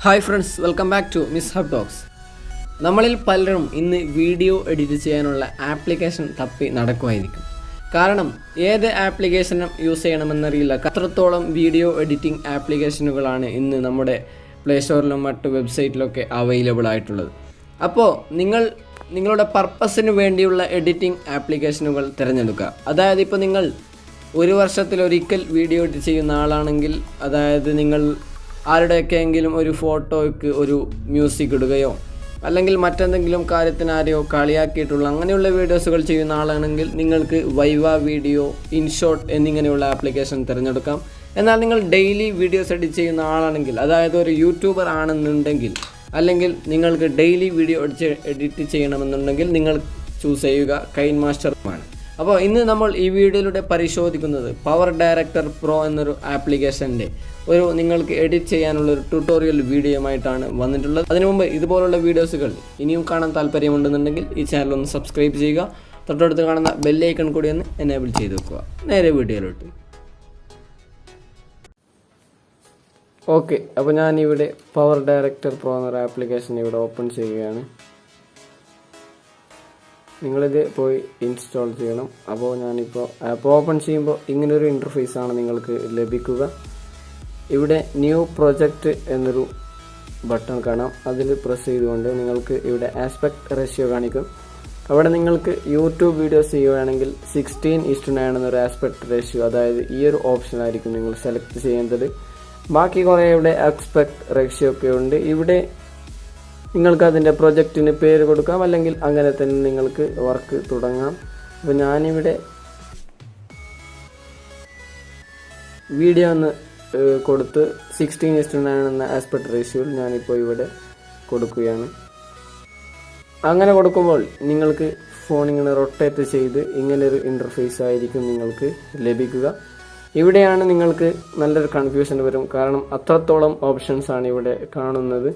Hi friends, welcome back to Mishab talks. നമ്മളിൽ പലരും ഇന്ന് വീഡിയോ എഡിറ്റ് ചെയ്യാനുള്ള ആപ്ലിക്കേഷൻ തപ്പി നടക്കുമായിരിക്കും. കാരണം ഏത് ആപ്ലിക്കേഷനും യൂസ് ചെയ്യണമെന്നറിയില്ല. അത്രത്തോളം വീഡിയോ എഡിറ്റിംഗ് ആപ്ലിക്കേഷനുകളാണ് ഇന്ന് നമ്മുടെ പ്ലേ സ്റ്റോറിലും മറ്റ് വെബ്സൈറ്റിലൊക്കെ അവൈലബിൾ ആയിട്ടുള്ളത്. അപ്പോൾ നിങ്ങളുടെ പർപ്പസിന് വേണ്ടിയുള്ള എഡിറ്റിംഗ് ആപ്ലിക്കേഷനുകൾ തിരഞ്ഞെടുക്കുക. അതായത് ഇപ്പോൾ നിങ്ങൾ ഒരു വർഷത്തിലൊരിക്കൽ വീഡിയോ എഡിറ്റ് ചെയ്യുന്ന ആളാണെങ്കിൽ, അതായത് നിങ്ങൾ ആരുടെയൊക്കെയെങ്കിലും ഒരു ഫോട്ടോയ്ക്ക് ഒരു മ്യൂസിക് ഇടുകയോ അല്ലെങ്കിൽ മറ്റെന്തെങ്കിലും കാര്യത്തിന് ആരെയോ കളിയാക്കിയിട്ടുള്ള അങ്ങനെയുള്ള വീഡിയോസുകൾ ചെയ്യുന്ന ആളാണെങ്കിൽ നിങ്ങൾക്ക് വൈവ വീഡിയോ, ഇൻഷോട്ട് എന്നിങ്ങനെയുള്ള ആപ്ലിക്കേഷൻ തിരഞ്ഞെടുക്കാം. എന്നാൽ നിങ്ങൾ ഡെയിലി വീഡിയോസ് എഡിറ്റ് ചെയ്യുന്ന ആളാണെങ്കിൽ, അതായത് ഒരു യൂട്യൂബർ ആണെന്നുണ്ടെങ്കിൽ, അല്ലെങ്കിൽ നിങ്ങൾക്ക് ഡെയിലി വീഡിയോ എഡിറ്റ് ചെയ്യണമെന്നുണ്ടെങ്കിൽ നിങ്ങൾ ചൂസ് ചെയ്യുക കൈൻമാസ്റ്ററുമാണ്. അപ്പോൾ ഇന്ന് നമ്മൾ ഈ വീഡിയോയിലൂടെ പരിശോധിക്കുന്നത് PowerDirectorPro എന്നൊരു ആപ്ലിക്കേഷൻ്റെ നിങ്ങൾക്ക് എഡിറ്റ് ചെയ്യാനുള്ളൊരു ട്യൂട്ടോറിയൽ വീഡിയോയുമായിട്ടാണ് വന്നിട്ടുള്ളത്. അതിനു മുമ്പ് ഇതുപോലുള്ള വീഡിയോസുകൾ ഇനിയും കാണാൻ താല്പര്യമുണ്ടെന്നുണ്ടെങ്കിൽ ഈ ചാനൽ ഒന്ന് സബ്സ്ക്രൈബ് ചെയ്യുക. തൊട്ടടുത്ത് കാണുന്ന ബെല്ലൈക്കൺ കൂടി ഒന്ന് എനേബിൾ ചെയ്ത് വെക്കുക. നേരെ വീഡിയോയിലോട്ട്. ഓക്കെ, അപ്പോൾ ഞാനിവിടെ PowerDirectorPro എന്നൊരു ആപ്ലിക്കേഷൻ ഇവിടെ ഓപ്പൺ ചെയ്യുകയാണ്. നിങ്ങളിത് പോയി ഇൻസ്റ്റാൾ ചെയ്യണം. അപ്പോൾ ഞാനിപ്പോൾ ആപ്പ് ഓപ്പൺ ചെയ്യുമ്പോൾ ഇങ്ങനൊരു ഇൻ്റർഫേസാണ് നിങ്ങൾക്ക് ലഭിക്കുക. ഇവിടെ ന്യൂ പ്രൊജക്റ്റ് എന്നൊരു ബട്ടൺ കാണാം. അതിൽ പ്രസ് ചെയ്തുകൊണ്ട് നിങ്ങൾക്ക് ഇവിടെ ആസ്പെക്ട് റേഷ്യോ കാണിക്കും. അവിടെ നിങ്ങൾക്ക് യൂട്യൂബ് വീഡിയോസ് ചെയ്യുകയാണെങ്കിൽ 16:9 എന്നൊരു ആസ്പെക്ട് റേഷ്യോ, അതായത് ഈ ഒരു ഓപ്ഷനായിരിക്കും നിങ്ങൾ സെലക്ട് ചെയ്യേണ്ടത്. ബാക്കി കുറേ ഇവിടെ ആസ്പെക്ട് റേഷ്യോ ഒക്കെ ഉണ്ട്. ഇവിടെ നിങ്ങൾക്ക് അതിൻ്റെ പ്രൊജക്റ്റിന് പേര് കൊടുക്കാം, അല്ലെങ്കിൽ അങ്ങനെ തന്നെ നിങ്ങൾക്ക് വർക്ക് തുടങ്ങാം. അപ്പോൾ ഞാനിവിടെ വീഡിയോ ഒന്ന് കൊടുത്ത് 16:9 എന്ന ആസ്പെക്ട് റേഷ്യോയിൽ ഞാനിപ്പോൾ ഇവിടെ കൊടുക്കുകയാണ്. അങ്ങനെ കൊടുക്കുമ്പോൾ നിങ്ങൾക്ക് ഫോൺ ഇങ്ങനെ റൊട്ടേറ്റ് ചെയ്ത് ഇങ്ങനൊരു ഇൻ്റർഫേസ് ആയിരിക്കും നിങ്ങൾക്ക് ലഭിക്കുക. ഇവിടെയാണ് നിങ്ങൾക്ക് നല്ലൊരു കൺഫ്യൂഷൻ വരും, കാരണം അത്രത്തോളം ഓപ്ഷൻസ് ആണ് ഇവിടെ കാണുന്നത്.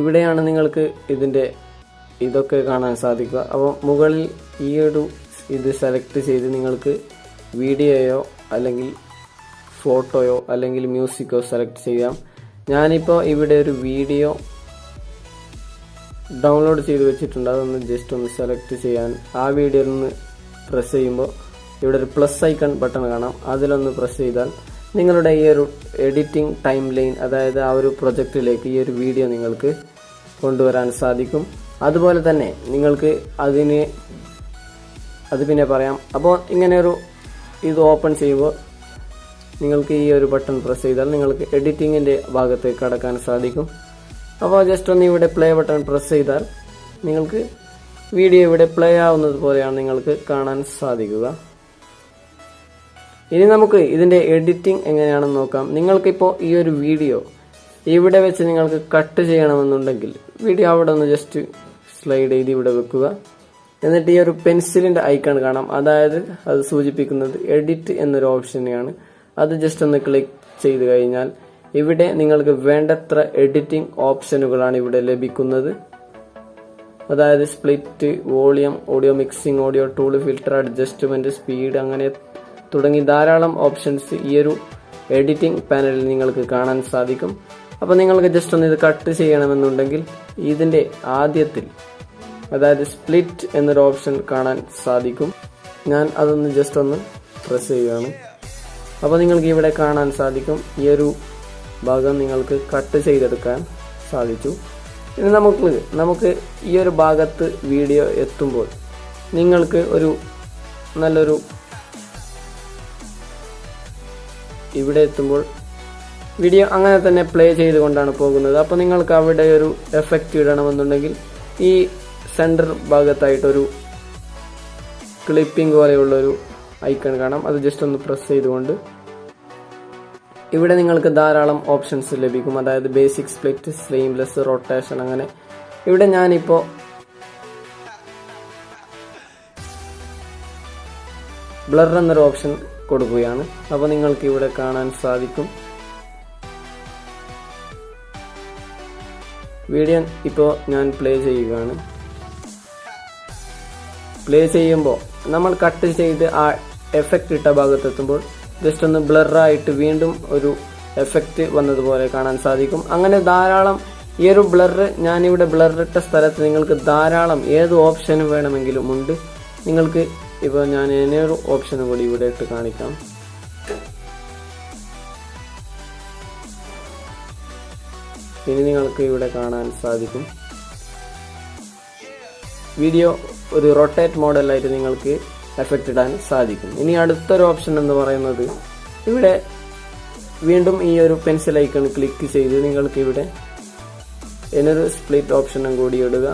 ഇവിടെയാണ് നിങ്ങൾക്ക് ഇതൊക്കെ കാണാൻ സാധിക്കുക. അപ്പോൾ മുകളിൽ ഇത് സെലക്ട് ചെയ്ത് നിങ്ങൾക്ക് വീഡിയോയോ അല്ലെങ്കിൽ ഫോട്ടോയോ അല്ലെങ്കിൽ മ്യൂസിക്കോ സെലക്ട് ചെയ്യാം. ഞാനിപ്പോൾ ഇവിടെ ഒരു വീഡിയോ ഡൗൺലോഡ് ചെയ്ത് വെച്ചിട്ടുണ്ട്. അതൊന്ന് ജസ്റ്റ് ഒന്ന് സെലക്ട് ചെയ്യാൻ ആ വീഡിയോയിൽ നിന്ന് പ്രസ് ചെയ്യുമ്പോൾ ഇവിടെ ഒരു പ്ലസ് ഐക്കൺ ബട്ടൺ കാണാം. അതിലൊന്ന് പ്രസ് ചെയ്താൽ നിങ്ങളുടെ ഈ ഒരു എഡിറ്റിംഗ് ടൈം ലൈൻ, അതായത് ആ ഒരു പ്രൊജക്റ്റിലേക്ക് ഈ ഒരു വീഡിയോ നിങ്ങൾക്ക് കൊണ്ടുവരാൻ സാധിക്കും. അതുപോലെ തന്നെ നിങ്ങൾക്ക് അത് പിന്നെ പറയാം. അപ്പോൾ ഇങ്ങനെയൊരു ഇത് ഓപ്പൺ ചെയ്യുമ്പോൾ നിങ്ങൾക്ക് ഈ ഒരു ബട്ടൺ പ്രസ് ചെയ്താൽ നിങ്ങൾക്ക് എഡിറ്റിങ്ങിൻ്റെ ഭാഗത്തേക്ക് കടക്കാൻ സാധിക്കും. അപ്പോൾ ജസ്റ്റ് ഒന്ന് ഇവിടെ പ്ലേ ബട്ടൺ പ്രസ് ചെയ്താൽ നിങ്ങൾക്ക് വീഡിയോ ഇവിടെ പ്ലേ ആവുന്നത് പോലെയാണ് നിങ്ങൾക്ക് കാണാൻ സാധിക്കുക. ഇനി നമുക്ക് ഇതിൻ്റെ എഡിറ്റിംഗ് എങ്ങനെയാണെന്ന് നോക്കാം. നിങ്ങൾക്കിപ്പോൾ ഈ ഒരു വീഡിയോ ഇവിടെ വെച്ച് നിങ്ങൾക്ക് കട്ട് ചെയ്യണമെന്നുണ്ടെങ്കിൽ വീഡിയോ അവിടെ ഒന്ന് ജസ്റ്റ് സ്ലൈഡ് ചെയ്ത് ഇവിടെ വെക്കുക. എന്നിട്ട് ഈ ഒരു പെൻസിലിൻ്റെ ഐക്കൺ കാണാം, അതായത് അത് സൂചിപ്പിക്കുന്നത് എഡിറ്റ് എന്നൊരു ഓപ്ഷനെയാണ്. അത് ജസ്റ്റ് ഒന്ന് ക്ലിക്ക് ചെയ്ത് കഴിഞ്ഞാൽ ഇവിടെ നിങ്ങൾക്ക് വേണ്ടത്ര എഡിറ്റിംഗ് ഓപ്ഷനുകളാണ് ഇവിടെ ലഭിക്കുന്നത്. അതായത് split, volume, audio mixing, audio tool, filter, adjustment, speed, അങ്ങനെ തുടങ്ങി ധാരാളം ഓപ്ഷൻസ് ഈ ഒരു എഡിറ്റിംഗ് പാനലിൽ നിങ്ങൾക്ക് കാണാൻ സാധിക്കും. അപ്പോൾ നിങ്ങൾക്ക് ജസ്റ്റ് ഒന്ന് ഇത് കട്ട് ചെയ്യണമെന്നുണ്ടെങ്കിൽ ഇതിൻ്റെ ആദ്യത്തിൽ, അതായത് സ്പ്ലിറ്റ് എന്നൊരു ഓപ്ഷൻ കാണാൻ സാധിക്കും. ഞാൻ അതൊന്ന് ജസ്റ്റ് ഒന്ന് പ്രസ് ചെയ്യുകയാണ്. അപ്പോൾ നിങ്ങൾക്ക് ഇവിടെ കാണാൻ സാധിക്കും ഈ ഒരു ഭാഗം നിങ്ങൾക്ക് കട്ട് ചെയ്തെടുക്കാൻ സാധിച്ചു. ഇനി നമുക്ക് ഈ ഒരു ഭാഗത്ത് വീഡിയോ എത്തുമ്പോൾ നിങ്ങൾക്ക് നല്ലൊരു ഇവിടെ എത്തുമ്പോൾ വീഡിയോ അങ്ങനെ തന്നെ പ്ലേ ചെയ്തുകൊണ്ടാണ് പോകുന്നത്. അപ്പോൾ നിങ്ങൾക്ക് അവിടെ ഒരു എഫക്റ്റ് ഇടണമെന്നുണ്ടെങ്കിൽ ഈ സെൻറ്റർ ഭാഗത്തായിട്ടൊരു ക്ലിപ്പിംഗ് പോലെയുള്ളൊരു ഐക്കൺ കാണാം. അത് ജസ്റ്റ് ഒന്ന് പ്രസ് ചെയ്തുകൊണ്ട് ഇവിടെ നിങ്ങൾക്ക് ധാരാളം ഓപ്ഷൻസ് ലഭിക്കും. അതായത് ബേസിക്, സ്പ്ലിറ്റ്, സ്ലീംലെസ്, റൊട്ടേഷൻ, അങ്ങനെ. ഇവിടെ ഞാനിപ്പോൾ ബ്ലർ എന്നൊരു ഓപ്ഷൻ കൊടുക്കുകയാണ്. അപ്പോൾ നിങ്ങൾക്ക് ഇവിടെ കാണാൻ സാധിക്കും വീഡിയോ ഇപ്പോൾ ഞാൻ പ്ലേ ചെയ്യുകയാണ്. പ്ലേ ചെയ്യുമ്പോൾ നമ്മൾ കട്ട് ചെയ്ത് ആ എഫക്റ്റ് ഇട്ട ഭാഗത്തെത്തുമ്പോൾ ജസ്റ്റ് ഒന്ന് ബ്ലറായിട്ട് വീണ്ടും ഒരു എഫക്റ്റ് വന്നതുപോലെ കാണാൻ സാധിക്കും. അങ്ങനെ ധാരാളം ഈ ഒരു ഞാനിവിടെ ബ്ലറിട്ട സ്ഥലത്ത് നിങ്ങൾക്ക് ധാരാളം ഏത് ഓപ്ഷൻ വേണമെങ്കിലും ഉണ്ട്. നിങ്ങൾക്ക് ഇപ്പോൾ ഞാൻ ഒരു ഓപ്ഷൻ കൂടി ഇവിടെ ഇട്ട് കാണിക്കാം. ഇനി നിങ്ങൾക്ക് ഇവിടെ കാണാൻ സാധിക്കും വീഡിയോ ഒരു റൊട്ടേറ്റ് മോഡലായിട്ട് നിങ്ങൾക്ക് എഫക്റ്റ് ഇടാൻ സാധിക്കും. ഇനി അടുത്തൊരു ഓപ്ഷൻ എന്ന് പറയുന്നത് ഇവിടെ വീണ്ടും ഈ ഒരു പെൻസിൽ ഐക്കൺ ക്ലിക്ക് ചെയ്ത് നിങ്ങൾക്ക് ഇവിടെ എന്നൊരു സ്പ്ലിറ്റ് ഓപ്ഷനും കൂടി ഇടുക.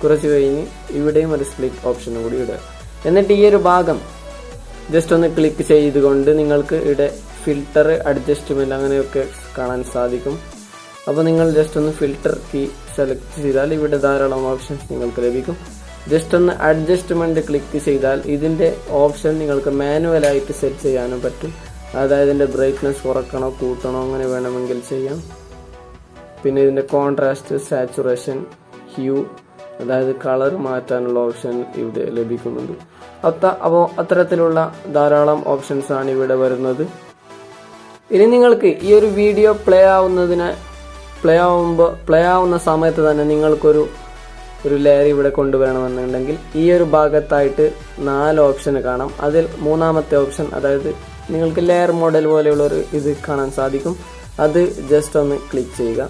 കുറച്ച് കഴിഞ്ഞ് ഇവിടെയും ഒരു സ്പ്ലിറ്റ് ഓപ്ഷനും കൂടി ഇടുക. എന്നിട്ട് ഈ ഒരു ഭാഗം ജസ്റ്റ് ഒന്ന് ക്ലിക്ക് ചെയ്തുകൊണ്ട് നിങ്ങൾക്ക് ഇവിടെ ഫിൽട്ടർ, അഡ്ജസ്റ്റ്മെന്റ് അങ്ങനെയൊക്കെ കാണാൻ സാധിക്കും. അപ്പോൾ നിങ്ങൾ ജസ്റ്റ് ഒന്ന് ഫിൽട്ടർ കീ സെലക്ട് ചെയ്താൽ ഇവിടെ ധാരാളം ഓപ്ഷൻസ് നിങ്ങൾക്ക് ലഭിക്കും. ജസ്റ്റ് ഒന്ന് അഡ്ജസ്റ്റ്മെന്റ് ക്ലിക്ക് ചെയ്താൽ ഇതിന്റെ ഓപ്ഷൻ നിങ്ങൾക്ക് മാനുവലായിട്ട് സെറ്റ് ചെയ്യാനും പറ്റും. അതായത് ഇതിന്റെ ബ്രൈറ്റ്നസ് കുറക്കണോ കൂട്ടണോ അങ്ങനെ വേണമെങ്കിൽ ചെയ്യാം. പിന്നെ ഇതിന്റെ കോൺട്രാസ്റ്റ്, സാച്ചുറേഷൻ, ഹ്യൂ അതായത് കളർ മാറ്റാനുള്ള ഓപ്ഷൻ ഇവിടെ ലഭിക്കുന്നുണ്ട്. അപ്പോൾ അത്തരത്തിലുള്ള ധാരാളം ഓപ്ഷൻസ് ആണ് ഇവിടെ വരുന്നത്. ഇനി നിങ്ങൾക്ക് ഈ ഒരു വീഡിയോ പ്ലേ ആവുന്ന സമയത്ത് തന്നെ നിങ്ങൾക്കൊരു ലെയർ ഇവിടെ കൊണ്ടുവരണമെന്നുണ്ടെങ്കിൽ ഈ ഒരു ഭാഗത്തായിട്ട് 4 ഓപ്ഷൻ കാണാം. അതിൽ മൂന്നാമത്തെ ഓപ്ഷൻ, അതായത് നിങ്ങൾക്ക് ലെയർ മോഡൽ പോലെയുള്ള ഒരു ഇത് കാണാൻ സാധിക്കും. അത് ജസ്റ്റ് ഒന്ന് ക്ലിക്ക് ചെയ്യുക.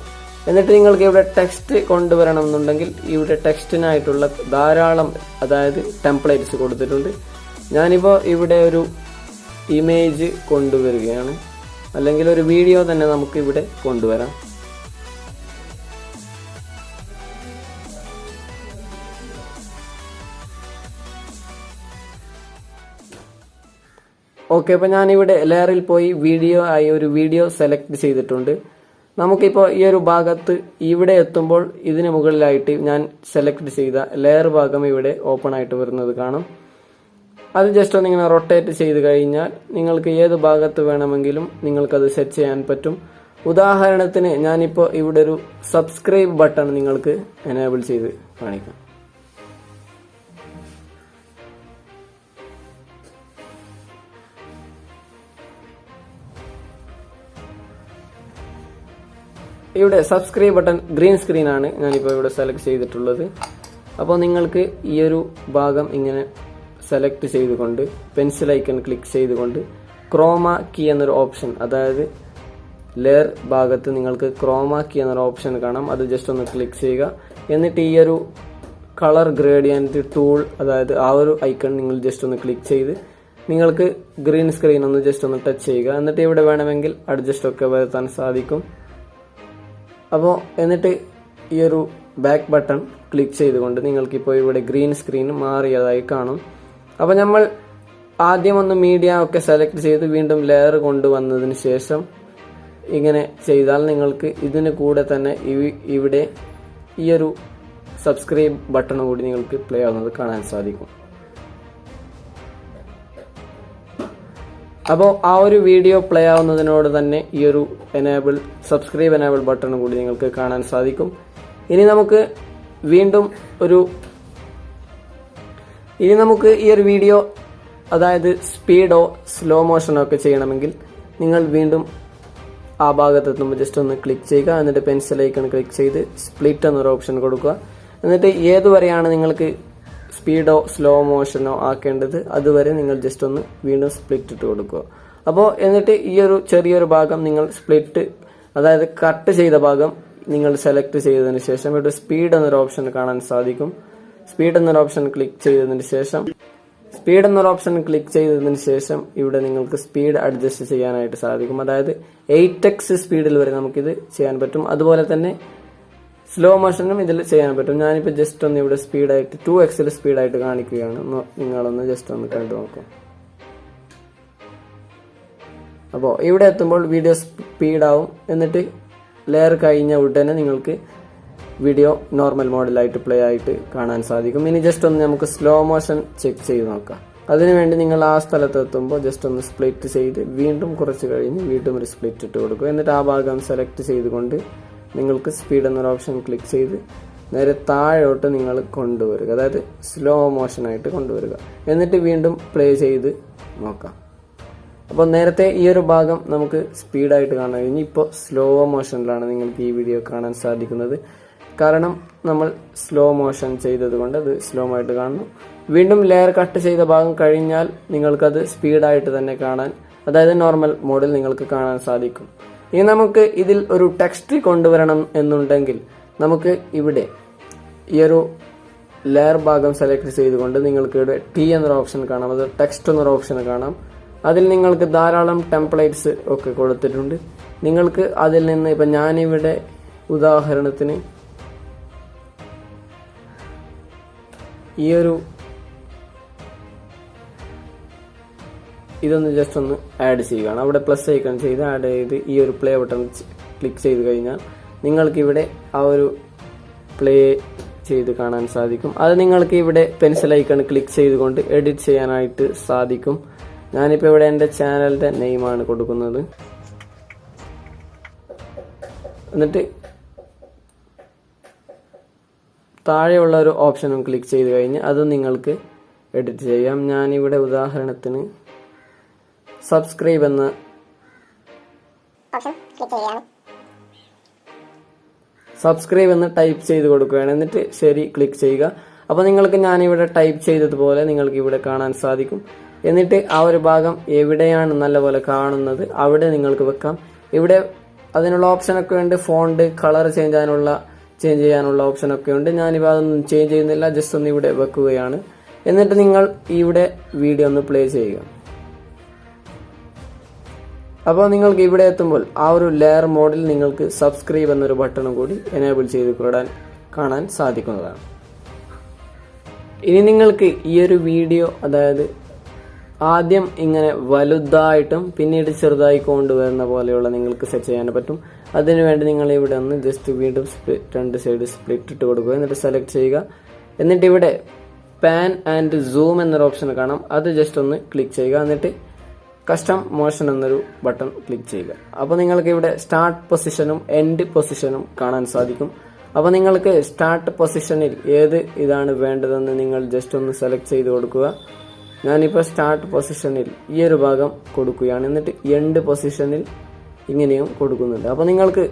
എന്നിട്ട് നിങ്ങൾക്ക് ഇവിടെ ടെക്സ്റ്റ് കൊണ്ടുവരണം എന്നുണ്ടെങ്കിൽ ഇവിടെ ടെക്സ്റ്റിനായിട്ടുള്ള ധാരാളം അതായത് ടെംപ്ലേറ്റ്സ് കൊടുത്തിട്ടുണ്ട്. ഞാനിപ്പോൾ ഇവിടെ ഒരു ഇമേജ് കൊണ്ടുവരികയാണ്, അല്ലെങ്കിൽ ഒരു വീഡിയോ തന്നെ നമുക്ക് ഇവിടെ കൊണ്ടുവരാം. ഓക്കെ, അപ്പോൾ ഞാനിവിടെ ലെയറിൽ പോയി ഒരു വീഡിയോ സെലക്ട് ചെയ്തിട്ടുണ്ട്. നമുക്കിപ്പോൾ ഈ ഒരു ഭാഗത്ത് ഇവിടെ എത്തുമ്പോൾ ഇതിന് മുകളിലായിട്ട് ഞാൻ സെലക്ട് ചെയ്ത ലെയർ ഭാഗം ഇവിടെ ഓപ്പൺ ആയിട്ട് വരുന്നത് കാണും. അത് ജസ്റ്റ് ഒന്ന് ഇങ്ങനെ റൊട്ടേറ്റ് ചെയ്ത് കഴിഞ്ഞാൽ നിങ്ങൾക്ക് ഏത് ഭാഗത്ത് വേണമെങ്കിലും നിങ്ങൾക്കത് സെറ്റ് ചെയ്യാൻ പറ്റും. ഉദാഹരണത്തിന് ഞാനിപ്പോൾ ഇവിടെ ഒരു സബ്സ്ക്രൈബ് ബട്ടൺ നിങ്ങൾക്ക് എനേബിൾ ചെയ്ത് കാണിക്കാം. ഇവിടെ സബ്സ്ക്രൈബ് ബട്ടൺ ഗ്രീൻ സ്ക്രീൻ ആണ് ഞാനിപ്പോൾ ഇവിടെ സെലക്ട് ചെയ്തിട്ടുള്ളത്. അപ്പോൾ നിങ്ങൾക്ക് ഈ ഒരു ഭാഗം ഇങ്ങനെ സെലക്ട് ചെയ്തുകൊണ്ട് പെൻസിൽ ഐക്കൺ ക്ലിക്ക് ചെയ്തുകൊണ്ട് ക്രോമ കീ എന്നൊരു ഓപ്ഷൻ, അതായത് ലെയർ ഭാഗത്ത് നിങ്ങൾക്ക് ക്രോമ കീ എന്നൊരു ഓപ്ഷൻ കാണാം. അത് ജസ്റ്റ് ഒന്ന് ക്ലിക്ക് ചെയ്യുക. എന്നിട്ട് ഈ ഒരു കളർ ഗ്രേഡിയന്റ് ടൂൾ, അതായത് ആ ഒരു ഐക്കൺ നിങ്ങൾ ജസ്റ്റ് ഒന്ന് ക്ലിക്ക് ചെയ്ത് നിങ്ങൾക്ക് ഗ്രീൻ സ്ക്രീൻ ഒന്ന് ജസ്റ്റ് ഒന്ന് ടച്ച് ചെയ്യുക. എന്നിട്ട് ഇവിടെ വേണമെങ്കിൽ അഡ്ജസ്റ്റ് ഒക്കെ വരുത്താൻ സാധിക്കും. അപ്പോൾ എന്നിട്ട് ഈ ഒരു ബാക്ക് ബട്ടൺ ക്ലിക്ക് ചെയ്തുകൊണ്ട് നിങ്ങൾക്കിപ്പോൾ ഇവിടെ ഗ്രീൻ സ്ക്രീൻ മാറിയതായി കാണും. അപ്പോൾ നമ്മൾ ആദ്യം ഒന്ന് മീഡിയ ഒക്കെ സെലക്ട് ചെയ്ത് വീണ്ടും ലെയർ കൊണ്ടുവന്നതിന് ശേഷം ഇങ്ങനെ ചെയ്താൽ നിങ്ങൾക്ക് ഇതിന് കൂടെ തന്നെ ഇവിടെ ഈ ഒരു സബ്സ്ക്രൈബ് ബട്ടൺ കൂടി നിങ്ങൾക്ക് പ്ലേ ആവുന്നത് കാണാൻ സാധിക്കും. അപ്പോൾ ആ ഒരു വീഡിയോ പ്ലേ ആവുന്നതിനോട് തന്നെ ഈ ഒരു സബ്സ്ക്രൈബ് എനേബിൾ ബട്ടൺ കൂടി നിങ്ങൾക്ക് കാണാൻ സാധിക്കും. ഇനി നമുക്ക് ഈ ഒരു വീഡിയോ അതായത് സ്പീഡോ സ്ലോ മോഷനോ ഒക്കെ ചെയ്യണമെങ്കിൽ നിങ്ങൾ വീണ്ടും ആ ഭാഗത്തെത്തുമ്പോൾ ജസ്റ്റ് ഒന്ന് ക്ലിക്ക് ചെയ്യുക. എന്നിട്ട് പെൻസിൽ ഐക്കൺ ക്ലിക്ക് ചെയ്ത് സ്പ്ലിറ്റ് എന്നൊരു ഓപ്ഷൻ കൊടുക്കുക. എന്നിട്ട് ഏതുവരെയാണ് നിങ്ങൾക്ക് സ്പീഡോ സ്ലോ മോഷനോ ആക്കേണ്ടത് അതുവരെ നിങ്ങൾ ജസ്റ്റ് ഒന്ന് വീണ്ടും സ്പ്ലിറ്റ് ഇട്ട് കൊടുക്കുക. അപ്പോൾ എന്നിട്ട് ഈ ഒരു ചെറിയൊരു ഭാഗം നിങ്ങൾ സ്പ്ലിറ്റ്, അതായത് കട്ട് ചെയ്ത ഭാഗം നിങ്ങൾ സെലക്ട് ചെയ്തതിന് ശേഷം ഇവിടെ സ്പീഡ് എന്നൊരു ഓപ്ഷൻ കാണാൻ സാധിക്കും. സ്പീഡ് എന്നൊരു ഓപ്ഷൻ ക്ലിക്ക് ചെയ്തതിന് ശേഷം ഇവിടെ നിങ്ങൾക്ക് സ്പീഡ് അഡ്ജസ്റ്റ് ചെയ്യാനായിട്ട് സാധിക്കും. അതായത് 8x സ്പീഡിൽ വരെ നമുക്കിത് ചെയ്യാൻ പറ്റും. അതുപോലെ തന്നെ സ്ലോ മോഷനും ഇതിൽ ചെയ്യാൻ പറ്റും. ഞാനിപ്പോൾ ജസ്റ്റ് ഒന്ന് ഇവിടെ സ്പീഡായിട്ട് 2x സ്പീഡായിട്ട് കാണിക്കുകയാണ്. നിങ്ങളൊന്ന് ജസ്റ്റ് ഒന്ന് കണ്ടു നോക്കാം. അപ്പോൾ ഇവിടെ എത്തുമ്പോൾ വീഡിയോ സ്പീഡാവും. എന്നിട്ട് ലെയർ കഴിഞ്ഞ ഉടനെ നിങ്ങൾക്ക് വീഡിയോ നോർമൽ മോഡലായിട്ട് പ്ലേ ആയിട്ട് കാണാൻ സാധിക്കും. ഇനി ജസ്റ്റ് ഒന്ന് നമുക്ക് സ്ലോ മോഷൻ ചെക്ക് ചെയ്ത് നോക്കാം. അതിനുവേണ്ടി നിങ്ങൾ ആ സ്ഥലത്ത് എത്തുമ്പോൾ ജസ്റ്റ് ഒന്ന് സ്പ്ലിറ്റ് ചെയ്ത് വീണ്ടും കുറച്ച് കഴിഞ്ഞ് വീണ്ടും ഒരു സ്പ്ലിറ്റ് ഇട്ട് കൊടുക്കുക. എന്നിട്ട് ആ ഭാഗം സെലക്ട് ചെയ്തുകൊണ്ട് നിങ്ങൾക്ക് സ്പീഡ് എന്നൊരു ഓപ്ഷൻ ക്ലിക്ക് ചെയ്ത് നേരെ താഴോട്ട് നിങ്ങൾ കൊണ്ടുവരിക, അതായത് സ്ലോ മോഷനായിട്ട് കൊണ്ടുവരിക. എന്നിട്ട് വീണ്ടും പ്ലേ ചെയ്ത് നോക്കാം. അപ്പോൾ നേരത്തെ ഈ ഒരു ഭാഗം നമുക്ക് സ്പീഡായിട്ട് കാണാൻ കഴിഞ്ഞു. ഇപ്പോൾ സ്ലോ മോഷനിലാണ് നിങ്ങൾക്ക് ഈ വീഡിയോ കാണാൻ സാധിക്കുന്നത്. കാരണം നമ്മൾ സ്ലോ മോഷൻ ചെയ്തത് കൊണ്ട് അത് സ്ലോ ആയിട്ട് കാണുന്നു. വീണ്ടും ലെയർ കട്ട് ചെയ്ത ഭാഗം കഴിഞ്ഞാൽ നിങ്ങൾക്കത് സ്പീഡായിട്ട് തന്നെ കാണാൻ, അതായത് നോർമൽ മോഡിൽ നിങ്ങൾക്ക് കാണാൻ സാധിക്കും. ഇനി നമുക്ക് ഇതിൽ ഒരു ടെക്സ്റ്റ് കൊണ്ടുവരണം എന്നുണ്ടെങ്കിൽ നമുക്ക് ഇവിടെ ഈ ഒരു ലെയർ ഭാഗം സെലക്ട് ചെയ്തുകൊണ്ട് നിങ്ങൾക്ക് ഇവിടെ ടി എന്നൊരു ഓപ്ഷൻ കാണാം, അത് ടെക്സ്റ്റ് എന്നൊരു ഓപ്ഷൻ കാണാം. അതിൽ നിങ്ങൾക്ക് ധാരാളം ടെംപ്ലേറ്റ്സ് ഒക്കെ കൊടുത്തിട്ടുണ്ട്. നിങ്ങൾക്ക് അതിൽ നിന്ന് ഇപ്പം ഞാനിവിടെ ഉദാഹരണത്തിന് ഈ ഒരു ഇതൊന്ന് ജസ്റ്റ് ഒന്ന് ആഡ് ചെയ്യുകയാണ്. അവിടെ പ്ലസ് ഐക്കൺ ചെയ്ത് ആഡ് ചെയ്ത് ഈ ഒരു പ്ലേ ബട്ടൺ ക്ലിക്ക് ചെയ്ത് കഴിഞ്ഞാൽ നിങ്ങൾക്കിവിടെ ആ ഒരു പ്ലേ ചെയ്ത് കാണാൻ സാധിക്കും. അത് നിങ്ങൾക്ക് ഇവിടെ പെൻസിൽ ഐക്കൺ ക്ലിക്ക് ചെയ്തുകൊണ്ട് എഡിറ്റ് ചെയ്യാനായിട്ട് സാധിക്കും. ഞാനിപ്പോൾ ഇവിടെ എൻ്റെ ചാനലിൻ്റെ നെയിമാണ് കൊടുക്കുന്നത്. എന്നിട്ട് താഴെയുള്ള ഒരു ഓപ്ഷനും ക്ലിക്ക് ചെയ്ത് കഴിഞ്ഞ് അത് നിങ്ങൾക്ക് എഡിറ്റ് ചെയ്യാം. ഞാനിവിടെ ഉദാഹരണത്തിന് സബ്സ്ക്രൈബ് എന്ന ഓപ്ഷൻ ക്ലിക്ക് ചെയ്യുകയാണ്. സബ്സ്ക്രൈബ് എന്ന് ടൈപ്പ് ചെയ്ത് കൊടുക്കുകയാണ്. എന്നിട്ട് ശരി ക്ലിക്ക് ചെയ്യുക. അപ്പോൾ നിങ്ങൾക്ക് ഞാനിവിടെ ടൈപ്പ് ചെയ്തതുപോലെ നിങ്ങൾക്ക് ഇവിടെ കാണാൻ സാധിക്കും. എന്നിട്ട് ആ ഒരു ഭാഗം എവിടെയാണ് നല്ലപോലെ കാണുന്നത് അവിടെ നിങ്ങൾക്ക് വെക്കാം. ഇവിടെ അതിനുള്ള ഓപ്ഷനൊക്കെ ഉണ്ട്. ഫോണ്ട് കളർ ചേഞ്ച് ചെയ്യാനുള്ള ഓപ്ഷനൊക്കെ ഉണ്ട്. ഞാനിപ്പോൾ അതൊന്നും ചേഞ്ച് ചെയ്യുന്നില്ല, ജസ്റ്റ് ഒന്ന് ഇവിടെ വെക്കുകയാണ്. എന്നിട്ട് നിങ്ങൾ ഇവിടെ വീഡിയോ ഒന്ന് പ്ലേ ചെയ്യുക. അപ്പോൾ നിങ്ങൾക്ക് ഇവിടെ എത്തുമ്പോൾ ആ ഒരു ലെയർ മോഡിൽ നിങ്ങൾക്ക് സബ്സ്ക്രൈബ് എന്നൊരു ബട്ടണും കൂടി എനേബിൾ ചെയ്ത് കാണാൻ സാധിക്കുന്നതാണ്. ഇനി നിങ്ങൾക്ക് ഈ ഒരു വീഡിയോ, അതായത് ആദ്യം ഇങ്ങനെ വലുതായിട്ടും പിന്നീട് ചെറുതായി കൊണ്ടുവരുന്ന പോലെയുള്ള നിങ്ങൾക്ക് സെറ്റ് ചെയ്യാൻ പറ്റും. അതിനുവേണ്ടി നിങ്ങൾ ഇവിടെ ഒന്ന് ജസ്റ്റ് വീണ്ടും രണ്ട് സൈഡ് സ്പ്ലിറ്റ് ഇട്ട് കൊടുക്കുക. എന്നിട്ട് സെലക്ട് ചെയ്യുക. എന്നിട്ട് ഇവിടെ പാൻ ആൻഡ് സൂം എന്നൊരു ഓപ്ഷൻ കാണാം, അത് ജസ്റ്റ് ഒന്ന് ക്ലിക്ക് ചെയ്യുക. എന്നിട്ട് കസ്റ്റം മോഷൻ എന്നൊരു ബട്ടൺ ക്ലിക്ക് ചെയ്യുക. അപ്പോൾ നിങ്ങൾക്ക് ഇവിടെ സ്റ്റാർട്ട് പൊസിഷനും എൻഡ് പൊസിഷനും കാണാൻ സാധിക്കും. അപ്പോൾ നിങ്ങൾക്ക് സ്റ്റാർട്ട് പൊസിഷനിൽ ഏത് ഇതാണ് വേണ്ടതെന്ന് നിങ്ങൾ ജസ്റ്റ് ഒന്ന് സെലക്ട് ചെയ്ത് കൊടുക്കുക. ഞാനിപ്പോൾ സ്റ്റാർട്ട് പൊസിഷനിൽ ഈ ഒരു ഭാഗം കൊടുക്കുകയാണ്. എന്നിട്ട് എൻഡ് പൊസിഷനിൽ ഇങ്ങനെയും കൊടുക്കുന്നുണ്ട്. അപ്പോൾ നിങ്ങൾക്ക്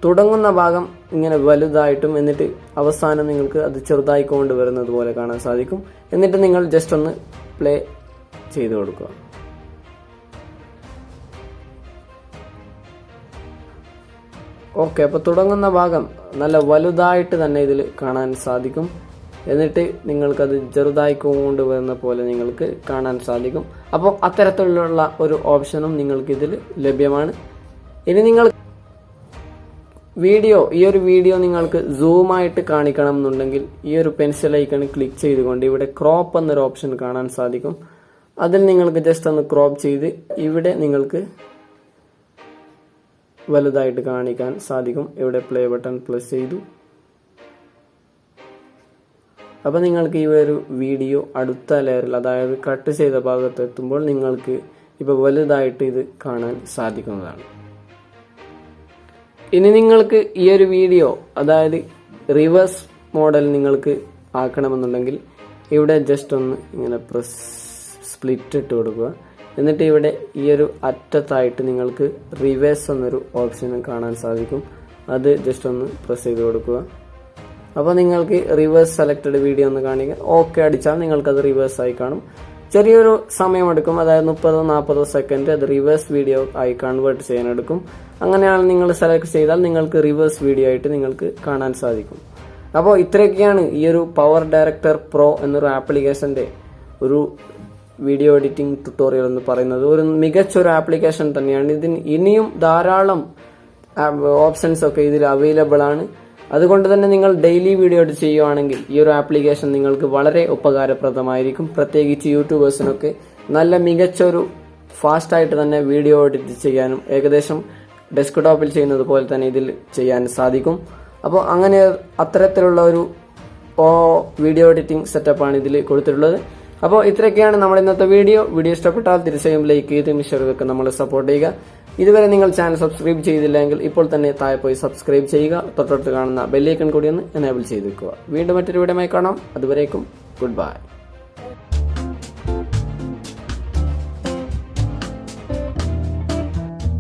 തുടങ്ങുന്ന ഭാഗം ഇങ്ങനെ വലുതായിട്ടും എന്നിട്ട് അവസാനം നിങ്ങൾക്ക് അത് ചെറുതായി കൊണ്ടുവരുന്നത് പോലെ കാണാൻ സാധിക്കും. എന്നിട്ട് നിങ്ങൾ ജസ്റ്റ് ഒന്ന് പ്ലേ ചെയ്ത് കൊടുക്കുക. ഓക്കെ, അപ്പോൾ തുടങ്ങുന്ന ഭാഗം നല്ല വലുതായിട്ട് തന്നെ ഇതിൽ കാണാൻ സാധിക്കും. എന്നിട്ട് നിങ്ങൾക്കത് ചെറുതായി കൊണ്ടുവരുന്ന പോലെ നിങ്ങൾക്ക് കാണാൻ സാധിക്കും. അപ്പോൾ അത്തരത്തിലുള്ള ഒരു ഓപ്ഷനും നിങ്ങൾക്കിതിൽ ലഭ്യമാണ്. ഇനി നിങ്ങൾ ഈ ഒരു വീഡിയോ നിങ്ങൾക്ക് സൂമായിട്ട് കാണിക്കണം എന്നുണ്ടെങ്കിൽ ഈ ഒരു പെൻസിൽ ഐക്കൺ ക്ലിക്ക് ചെയ്തുകൊണ്ട് ഇവിടെ ക്രോപ്പ് എന്നൊരു ഓപ്ഷൻ കാണാൻ സാധിക്കും. അതിൽ നിങ്ങൾക്ക് ജസ്റ്റ് ഒന്ന് ക്രോപ്പ് ചെയ്ത് ഇവിടെ നിങ്ങൾക്ക് വലുതായിട്ട് കാണിക്കാൻ സാധിക്കും. ഇവിടെ പ്ലേ ബട്ടൺ പ്ലസ് ചെയ്തു. അപ്പോൾ നിങ്ങൾക്ക് ഈ ഒരു വീഡിയോ അടുത്ത ലെയറിൽ, അതായത് കട്ട് ചെയ്ത ഭാഗത്ത് എത്തുമ്പോൾ നിങ്ങൾക്ക് ഇപ്പോൾ വലുതായിട്ട് ഇത് കാണാൻ സാധിക്കുന്നതാണ്. ഇനി നിങ്ങൾക്ക് ഈ ഒരു വീഡിയോ, അതായത് റിവേഴ്സ് മോഡൽ നിങ്ങൾക്ക് ആക്കണമെന്നുണ്ടെങ്കിൽ ഇവിടെ ജസ്റ്റ് ഒന്ന് ഇങ്ങനെ സ്പ്ലിറ്റ് ഇട്ട് കൊടുക്കുക. എന്നിട്ട് ഇവിടെ ഈ ഒരു അറ്റത്തായിട്ട് നിങ്ങൾക്ക് റിവേഴ്സ് എന്നൊരു ഓപ്ഷനും കാണാൻ സാധിക്കും. അത് ജസ്റ്റ് ഒന്ന് പ്രസ് ചെയ്ത് കൊടുക്കുക. അപ്പോൾ നിങ്ങൾക്ക് റിവേഴ്സ് സെലക്റ്റഡ് വീഡിയോ ഒന്ന് കാണിക്കുക. ഓക്കെ അടിച്ചാൽ നിങ്ങൾക്കത് റിവേഴ്സ് ആയി കാണും. ചെറിയൊരു സമയമെടുക്കും, അതായത് 30-40 സെക്കൻഡ് അത് റിവേഴ്സ് വീഡിയോ ആയി കൺവേർട്ട് ചെയ്യാനെടുക്കും. അങ്ങനെയാണ് നിങ്ങൾ സെലക്ട് ചെയ്താൽ നിങ്ങൾക്ക് റിവേഴ്സ് വീഡിയോ ആയിട്ട് നിങ്ങൾക്ക് കാണാൻ സാധിക്കും. അപ്പോൾ ഇത്രയൊക്കെയാണ് ഈ ഒരു പവർ ഡയറക്ടർ പ്രോ എന്നൊരു ആപ്ലിക്കേഷൻ്റെ ഒരു വീഡിയോ എഡിറ്റിംഗ് ട്യൂട്ടോറിയൽ എന്ന് പറയുന്നത്. ഒരു മികച്ചൊരു ആപ്ലിക്കേഷൻ തന്നെയാണ്. ഇതിന് ഇനിയും ധാരാളം ഓപ്ഷൻസ് ഒക്കെ ഇതിൽ അവൈലബിൾ ആണ്. അതുകൊണ്ട് തന്നെ നിങ്ങൾ ഡെയിലി വീഡിയോ എഡിറ്റ് ചെയ്യുകയാണെങ്കിൽ ഈ ഒരു ആപ്ലിക്കേഷൻ നിങ്ങൾക്ക് വളരെ ഉപകാരപ്രദമായിരിക്കും. പ്രത്യേകിച്ച് യൂട്യൂബേഴ്സിനൊക്കെ നല്ല മികച്ചൊരു ഫാസ്റ്റായിട്ട് തന്നെ വീഡിയോ എഡിറ്റ് ചെയ്യാനും ഏകദേശം ഡെസ്ക്ടോപ്പിൽ ചെയ്യുന്നത് പോലെ തന്നെ ഇതിൽ ചെയ്യാൻ സാധിക്കും. അപ്പോൾ അങ്ങനെ അത്തരത്തിലുള്ള ഒരു വീഡിയോ എഡിറ്റിംഗ് സെറ്റപ്പാണ് ഇതിൽ കൊടുത്തിട്ടുള്ളത്. അപ്പോൾ ഇത്രയൊക്കെയാണ് നമ്മുടെ ഇന്നത്തെ വീഡിയോ ഇഷ്ടപ്പെട്ടാൽ തീർച്ചയായും ലൈക്ക് ചെയ്ത് മിഷറിതൊക്കെ നമ്മളെ സപ്പോർട്ട് ചെയ്യുക. ഇതുവരെ നിങ്ങൾ ചാനൽ സബ്സ്ക്രൈബ് ചെയ്തില്ലെങ്കിൽ ഇപ്പോൾ തന്നെ താഴെ പോയി സബ്സ്ക്രൈബ് ചെയ്യുക. തൊട്ടടുത്ത് കാണുന്ന ബെല്ലൈക്കൺ കൂടി ഒന്ന് എനേബിൾ ചെയ്ത് വെക്കുക. വീണ്ടും മറ്റൊരു വീഡിയോയുമായി കാണാം. അതുവരേക്കും ഗുഡ് ബൈ.